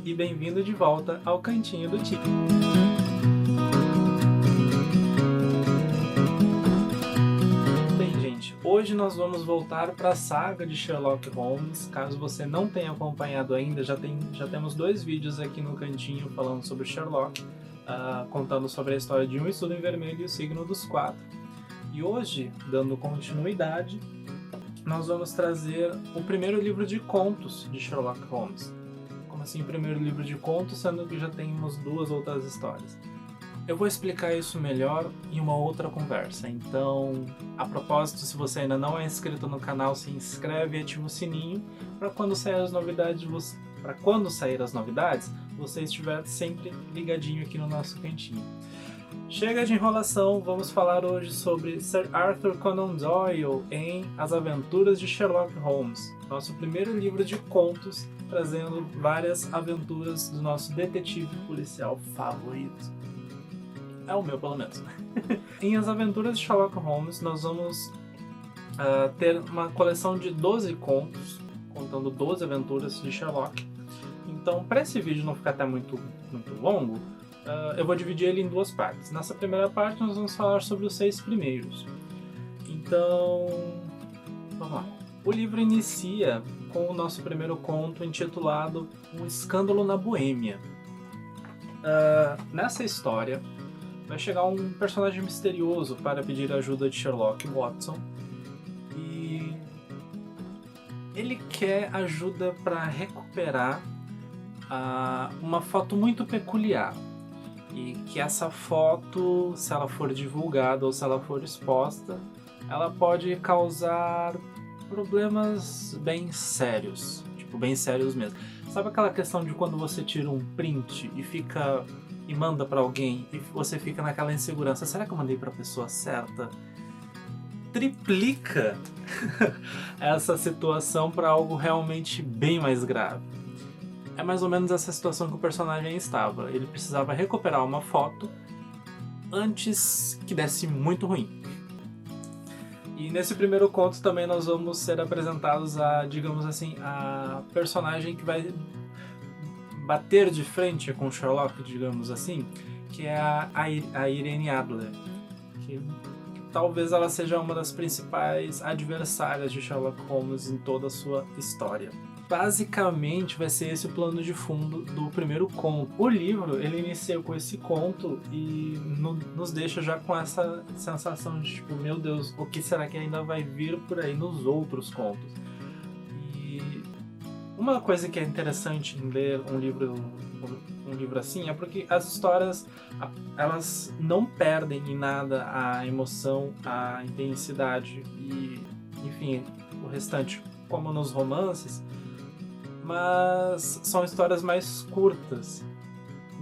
e bem-vindo de volta ao Cantinho do Tigre. Bem, gente, hoje nós vamos voltar para a saga de Sherlock Holmes. Caso você não tenha acompanhado ainda, já temos 2 vídeos aqui no Cantinho falando sobre Sherlock, contando sobre a história de Um Estudo em Vermelho e o Signo dos Quatro. E hoje, dando continuidade, nós vamos trazer o primeiro livro de contos de Sherlock Holmes. Como assim o primeiro livro de contos, sendo que já temos 2 outras histórias? Eu vou explicar isso melhor em uma outra conversa. Então, a propósito, se você ainda não é inscrito no canal, se inscreve e ativa o sininho para quando sair as novidades, você estiver sempre ligadinho aqui no nosso cantinho. Chega de enrolação, vamos falar hoje sobre Sir Arthur Conan Doyle em As Aventuras de Sherlock Holmes, nosso primeiro livro de contos, trazendo várias aventuras do nosso detetive policial favorito. É o meu, pelo menos. Em As Aventuras de Sherlock Holmes, nós vamos ter uma coleção de 12 contos, contando 12 aventuras de Sherlock. Então, para esse vídeo não ficar até muito longo, eu vou dividir ele em 2 partes. Nessa primeira parte nós vamos falar sobre os 6 primeiros. Então, vamos lá. O livro inicia com o nosso primeiro conto intitulado Um Escândalo na Boêmia. Nessa história vai chegar um personagem misterioso para pedir ajuda de Sherlock Watson e ele quer ajuda para recuperar uma foto muito peculiar. E que essa foto, se ela for divulgada ou se ela for exposta, ela pode causar problemas bem sérios. Tipo, bem sérios mesmo. Sabe aquela questão de quando você tira um print e manda pra alguém e você fica naquela insegurança? Será que eu mandei pra pessoa certa? Triplica essa situação para algo realmente bem mais grave. É mais ou menos essa situação que o personagem estava. Ele precisava recuperar uma foto antes que desse muito ruim. E nesse primeiro conto também nós vamos ser apresentados digamos assim, a personagem que vai bater de frente com Sherlock, digamos assim, que é a Irene Adler. Que talvez ela seja uma das principais adversárias de Sherlock Holmes em toda a sua história. Basicamente vai ser esse o plano de fundo do primeiro conto. O livro, ele inicia com esse conto e nos deixa já com essa sensação de tipo, meu Deus, o que será que ainda vai vir por aí nos outros contos? E uma coisa que é interessante em ler um livro assim é porque as histórias, elas não perdem em nada a emoção, a intensidade e, enfim, o restante, como nos romances, mas são histórias mais curtas.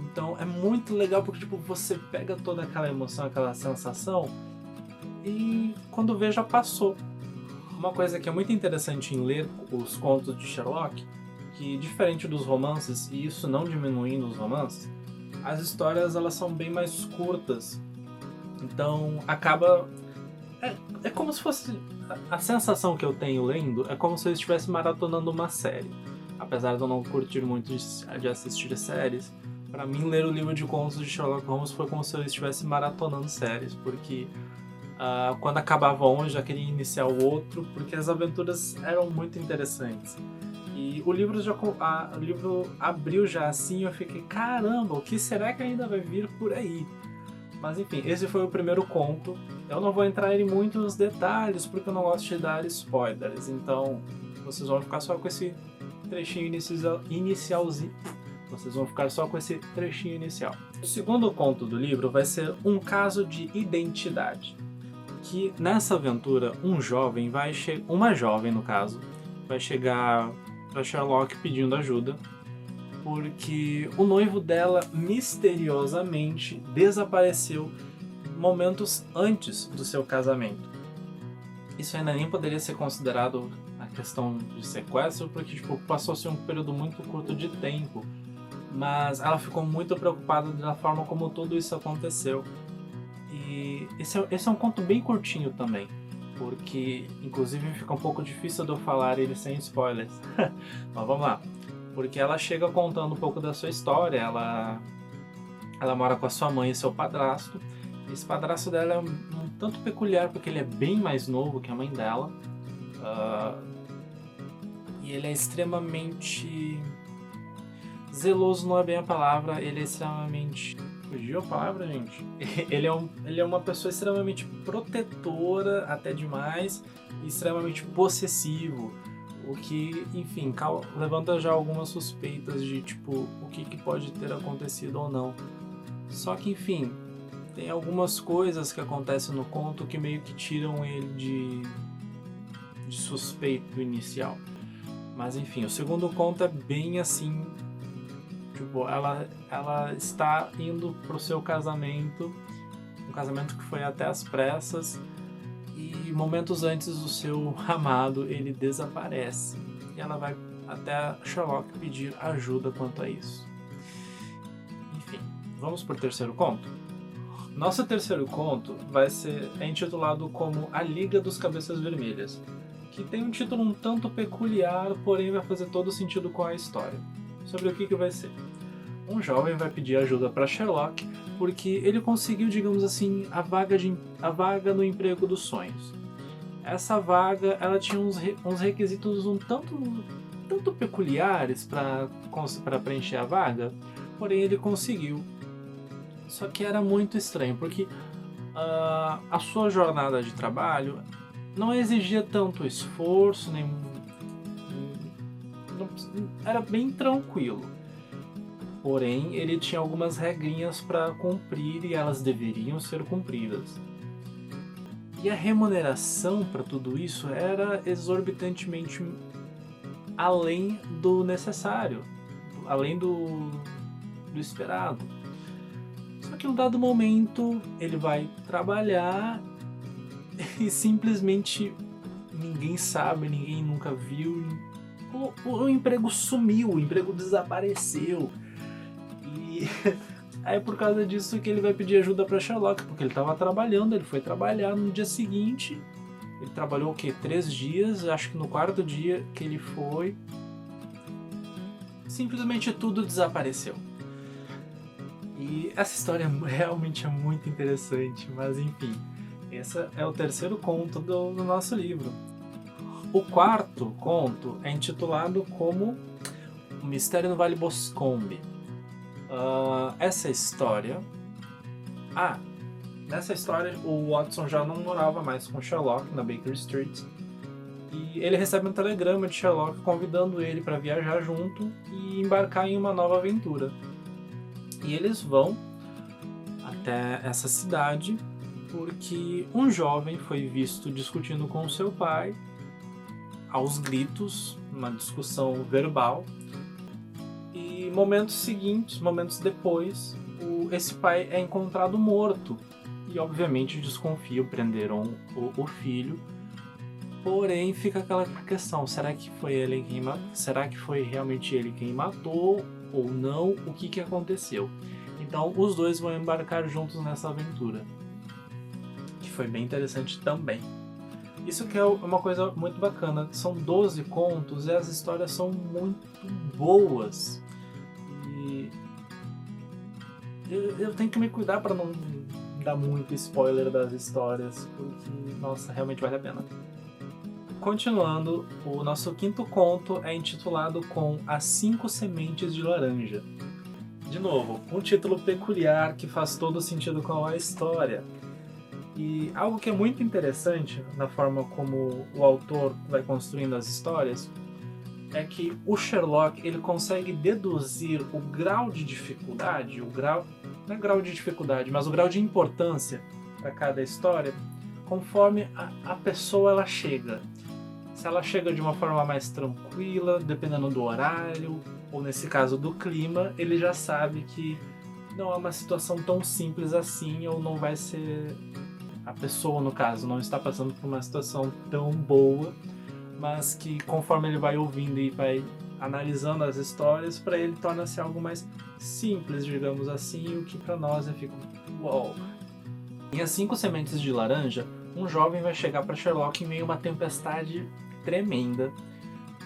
Então é muito legal porque tipo, você pega toda aquela emoção, aquela sensação e quando vê já passou. Uma coisa que é muito interessante em ler os contos de Sherlock, que diferente dos romances, e isso não diminuindo os romances, as histórias elas são bem mais curtas. Então acaba... É como se fosse... A sensação que eu tenho lendo é como se eu estivesse maratonando uma série. Apesar de eu não curtir muito de assistir séries, pra mim ler o livro de contos de Sherlock Holmes foi como se eu estivesse maratonando séries, porque quando acabava um eu já queria iniciar o outro, porque as aventuras eram muito interessantes. E o livro abriu já assim e eu fiquei, caramba, o que será que ainda vai vir por aí? Mas enfim, esse foi o primeiro conto. Eu não vou entrar em muitos detalhes porque eu não gosto de dar spoilers, então vocês vão ficar só com esse trechinho inicialzinho. Vocês vão ficar só com esse trechinho inicial. O segundo conto do livro vai ser um caso de identidade. Que nessa aventura, uma jovem no caso, vai chegar para Sherlock pedindo ajuda, porque o noivo dela misteriosamente desapareceu momentos antes do seu casamento. Isso ainda nem poderia ser considerado a questão de sequestro, porque tipo, passou-se um período muito curto de tempo, mas ela ficou muito preocupada da forma como tudo isso aconteceu. E esse é um conto bem curtinho também, porque inclusive fica um pouco difícil de eu falar ele sem spoilers. Mas vamos lá. porque ela chega contando um pouco da sua história. Ela mora com a sua mãe e seu padrasto. Esse padrasto dela é um tanto peculiar, porque ele é bem mais novo que a mãe dela. E ele é extremamente zeloso, não é bem a palavra, ele é extremamente... Fugiu a palavra, gente? Ele é uma pessoa extremamente protetora, até demais, e extremamente possessivo. O que, enfim, levanta já algumas suspeitas de, tipo, o que pode ter acontecido ou não. Só que, enfim, tem algumas coisas que acontecem no conto que meio que tiram ele de suspeito inicial. Mas, enfim, o segundo conto é bem assim... Tipo, ela está indo pro seu casamento, um casamento que foi até às pressas, e momentos antes o seu amado, ele desaparece. E ela vai até Sherlock pedir ajuda quanto a isso. Enfim, vamos pro terceiro conto? Nosso terceiro conto é intitulado como A Liga dos Cabeças Vermelhas, que tem um título um tanto peculiar, porém vai fazer todo sentido com a história. Sobre o que vai ser? Um jovem vai pedir ajuda para Sherlock porque ele conseguiu, digamos assim, a vaga no emprego dos sonhos. Essa vaga, ela tinha uns requisitos um tanto peculiares para preencher a vaga, porém ele conseguiu. Só que era muito estranho, porque a sua jornada de trabalho não exigia tanto esforço, era bem tranquilo. Porém, ele tinha algumas regrinhas para cumprir e elas deveriam ser cumpridas. E a remuneração para tudo isso era exorbitantemente além do necessário, além do esperado. Só que em um dado momento ele vai trabalhar e simplesmente ninguém sabe, ninguém nunca viu. O emprego sumiu, o emprego desapareceu. E é por causa disso que ele vai pedir ajuda para Sherlock, porque ele estava trabalhando, ele foi trabalhar no dia seguinte. Ele trabalhou o quê? 3 dias, acho que no 4º dia que ele foi, simplesmente tudo desapareceu. E essa história realmente é muito interessante, mas enfim, esse é o terceiro conto do nosso livro. O 4º conto é intitulado como O Mistério no Vale Boscombe. Essa história... nessa história o Watson já não morava mais com Sherlock na Baker Street. E ele recebe um telegrama de Sherlock convidando ele para viajar junto e embarcar em uma nova aventura. E eles vão até essa cidade porque um jovem foi visto discutindo com seu pai aos gritos, uma discussão verbal. E momentos depois, esse pai é encontrado morto. E obviamente desconfiam, prenderam o filho. Porém fica aquela questão, será que foi realmente ele quem matou ou não? O que aconteceu? Então os dois vão embarcar juntos nessa aventura, que foi bem interessante também. Isso que é uma coisa muito bacana, são 12 contos e as histórias são muito boas. E eu tenho que me cuidar para não dar muito spoiler das histórias, porque, nossa, realmente vale a pena. Continuando, o nosso 5º conto é intitulado com As 5 Sementes de Laranja. De novo, um título peculiar que faz todo sentido com a história. E algo que é muito interessante na forma como o autor vai construindo as histórias é que o Sherlock ele consegue deduzir o grau de dificuldade, não é grau de dificuldade, mas o grau de importância para cada história conforme a pessoa ela chega. Se ela chega de uma forma mais tranquila, dependendo do horário, ou nesse caso do clima, ele já sabe que não é uma situação tão simples assim, ou não vai ser... A pessoa, no caso, não está passando por uma situação tão boa, mas que conforme ele vai ouvindo e vai analisando as histórias, para ele torna-se algo mais simples, digamos assim, o que para nós fica uau. Em As 5 Sementes de Laranja, um jovem vai chegar para Sherlock em meio a uma tempestade tremenda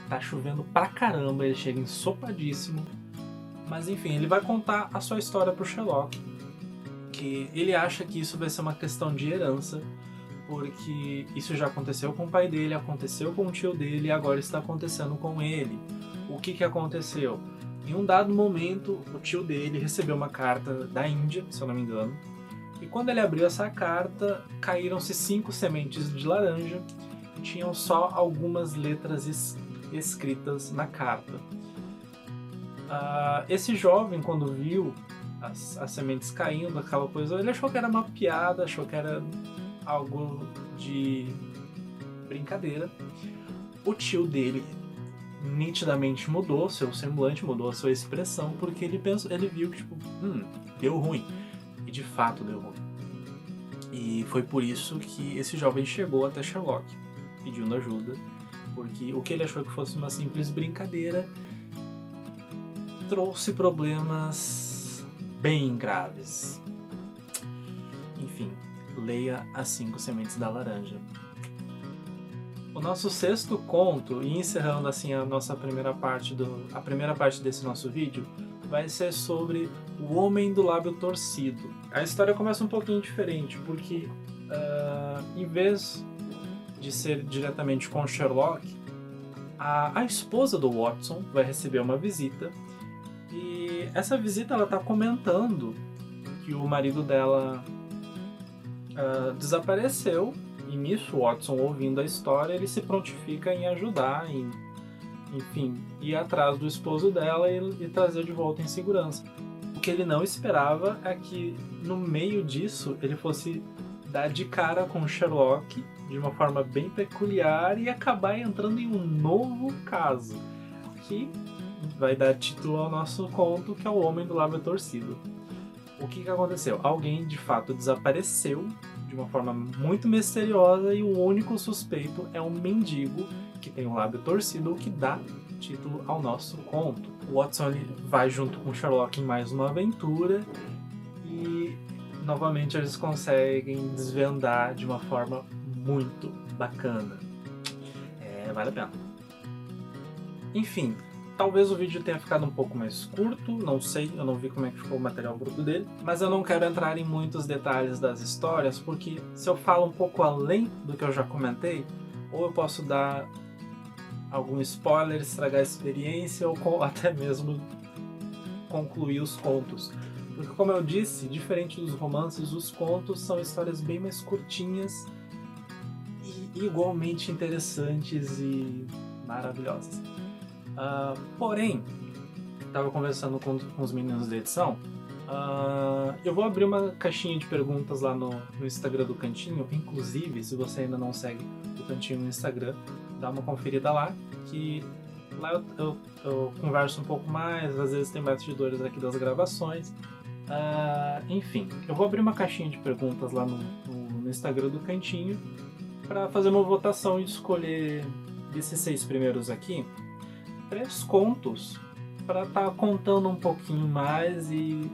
tá chovendo pra caramba, ele chega ensopadíssimo. Mas enfim, ele vai contar a sua história pro Sherlock, que ele acha que isso vai ser uma questão de herança, porque isso já aconteceu com o pai dele, aconteceu com o tio dele e agora está acontecendo com ele. O que aconteceu? Em um dado momento, o tio dele recebeu uma carta da Índia, se eu não me engano, e quando ele abriu essa carta, caíram-se 5 sementes de laranja e tinham só algumas letras escritas na carta. Esse jovem, quando viu as sementes caindo, aquela coisa, ele achou que era uma piada, achou que era algo de brincadeira. O tio dele nitidamente mudou seu semblante, mudou a sua expressão, porque ele viu que tipo, deu ruim. E de fato deu ruim. E foi por isso que esse jovem chegou até Sherlock, pedindo ajuda, porque o que ele achou que fosse uma simples brincadeira trouxe problemas bem graves. Enfim, leia As 5 Sementes da Laranja. O nosso 6º conto, e encerrando assim a primeira parte desse nosso vídeo, vai ser sobre o Homem do Lábio Torcido. A história começa um pouquinho diferente, porque em vez de ser diretamente com Sherlock, a esposa do Watson vai receber uma visita, e essa visita ela tá comentando que o marido dela desapareceu, e nisso Watson, ouvindo a história, ele se prontifica em ajudar, enfim, ir atrás do esposo dela e trazer de volta em segurança. O que ele não esperava é que no meio disso ele fosse dar de cara com Sherlock de uma forma bem peculiar e acabar entrando em um novo caso, que vai dar título ao nosso conto, que é o Homem do Lábio Torcido. O que aconteceu? Alguém de fato desapareceu de uma forma muito misteriosa e o único suspeito é um mendigo que tem um lábio torcido, o que dá título ao nosso conto. O Watson vai junto com Sherlock em mais uma aventura e novamente eles conseguem desvendar de uma forma muito bacana. Vale a pena. Enfim, talvez o vídeo tenha ficado um pouco mais curto, não sei, eu não vi como é que ficou o material bruto dele, mas eu não quero entrar em muitos detalhes das histórias, porque se eu falo um pouco além do que eu já comentei, ou eu posso dar algum spoiler, estragar a experiência, ou até mesmo concluir os contos. Porque, como eu disse, diferente dos romances, os contos são histórias bem mais curtinhas e igualmente interessantes e maravilhosas. Porém, estava conversando com os meninos da edição, eu vou abrir uma caixinha de perguntas lá no Instagram do Cantinho. Inclusive, se você ainda não segue o Cantinho no Instagram, dá uma conferida lá, que lá eu converso um pouco mais, às vezes tem bastidores aqui das gravações. Enfim, eu vou abrir uma caixinha de perguntas lá no Instagram do Cantinho para fazer uma votação e escolher desses 6 primeiros aqui 3 contos para estar contando um pouquinho mais e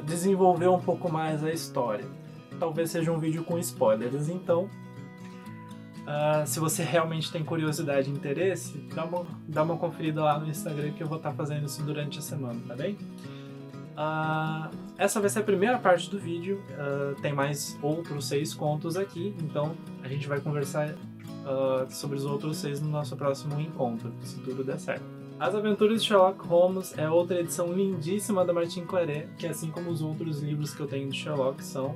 desenvolver um pouco mais a história. Talvez seja um vídeo com spoilers, então se você realmente tem curiosidade e interesse, dá uma conferida lá no Instagram que eu vou estar fazendo isso durante a semana, tá bem? Essa vai ser a primeira parte do vídeo, tem mais outros 6 contos aqui, então a gente vai conversar sobre os outros 6 no nosso próximo encontro, se tudo der certo. As Aventuras de Sherlock Holmes é outra edição lindíssima da Martin Claret, que assim como os outros livros que eu tenho de Sherlock são.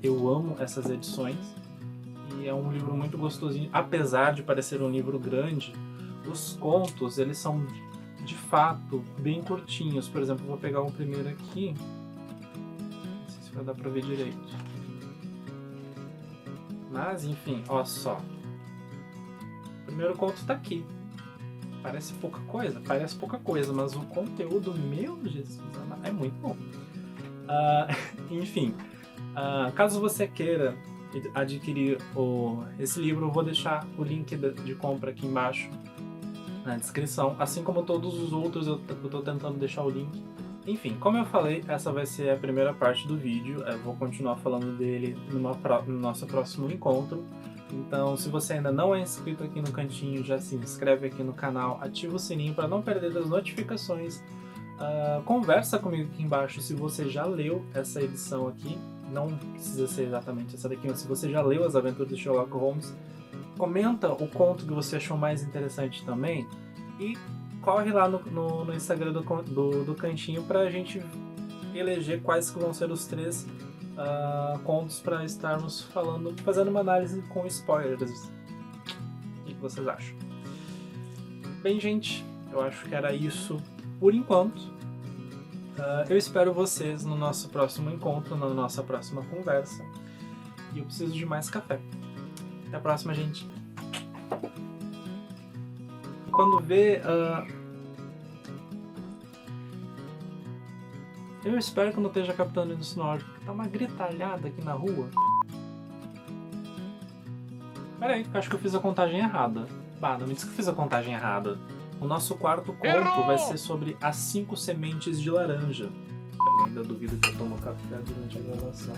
Eu amo essas edições e é um livro muito gostosinho, apesar de parecer um livro grande. Os contos, eles são de fato bem curtinhos. Por exemplo, eu vou pegar um primeiro aqui, não sei se vai dar pra ver direito, mas enfim, olha só. O primeiro conto tá aqui. Parece pouca coisa, mas o conteúdo, meu Jesus, é muito bom. Enfim, caso você queira adquirir esse livro, eu vou deixar o link de compra aqui embaixo na descrição, assim como todos os outros eu tô tentando deixar o link. Enfim, como eu falei, essa vai ser a primeira parte do vídeo, eu vou continuar falando dele no nosso próximo encontro. Então, se você ainda não é inscrito aqui no cantinho, já se inscreve aqui no canal, ativa o sininho para não perder as notificações. Conversa comigo aqui embaixo se você já leu essa edição aqui. Não precisa ser exatamente essa daqui, mas se você já leu As Aventuras de Sherlock Holmes, comenta o conto que você achou mais interessante também e corre lá no Instagram do cantinho para a gente eleger quais que vão ser os 3 contos para estarmos fazendo uma análise com spoilers. O que vocês acham? Bem, gente, eu acho que era isso por enquanto. Eu espero vocês no nosso próximo encontro, na nossa próxima conversa. E eu preciso de mais café. Até a próxima, gente. Quando vê... Eu espero que eu não esteja captando isso no áudio, porque tá uma gritalhada aqui na rua. Pera aí, acho que eu fiz a contagem errada. Bah, não me disse que eu fiz a contagem errada. O nosso quarto conto vai ser sobre as 5 sementes de laranja. Eu ainda duvido que eu tomo café durante a gravação.